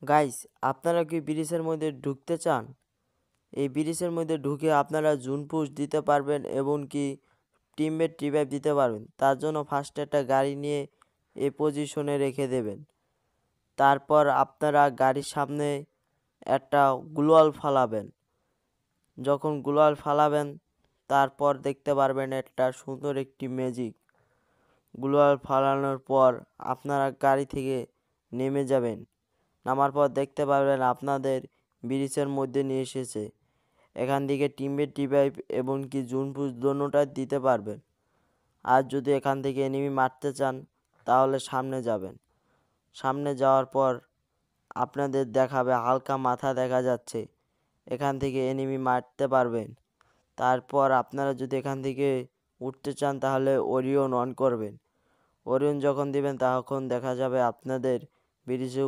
Guys, আপনারা কি ব্রিজের মধ্যে ঢুকতে চান? এই ব্রিজের মধ্যে ঢুকে আপনারা জুন পুশ দিতে পারবেন এবং কি টিমমেট রিভাইভ দিতে পারবেন। তার জন্য ফার্স্টে একটা গাড়ি নিয়ে এই পজিশনে রেখে দেবেন। তারপর আপনারা গাড়ির সামনে একটা গ্লোয়াল ফালাবেন। যখন গ্লোয়াল ফালাবেন তারপর দেখতে পারবেন একটা সুন্দর একটি ম্যাজিক। গ্লোয়াল ফালানোর পর আপনারা গাড়ি থেকে নেমে যাবেন। নামার পর দেখতে পারবেন আপনাদের ব্রিজের মধ্যে নিয়ে এসেছে। এখান থেকে টিমমেট রিভাইভ এবং কি জুন পুশ দোনোটাই দিতে পারবেন। আর যদি এখান থেকে এনিমি মারতে চান তাহলে সামনে যাবেন। সামনে যাওয়ার পর আপনাদের দেখাবে হালকা মাথা দেখা যাচ্ছে, এখান থেকে এনিমি মারতে পারবেন। তারপর আপনারা যদি এখান থেকে উঠতে চান তাহলে ওরিয়ন অন করবেন। ওরিয়ন যখন দিবেন তখন দেখা যাবে আপনাদের ব্রিজে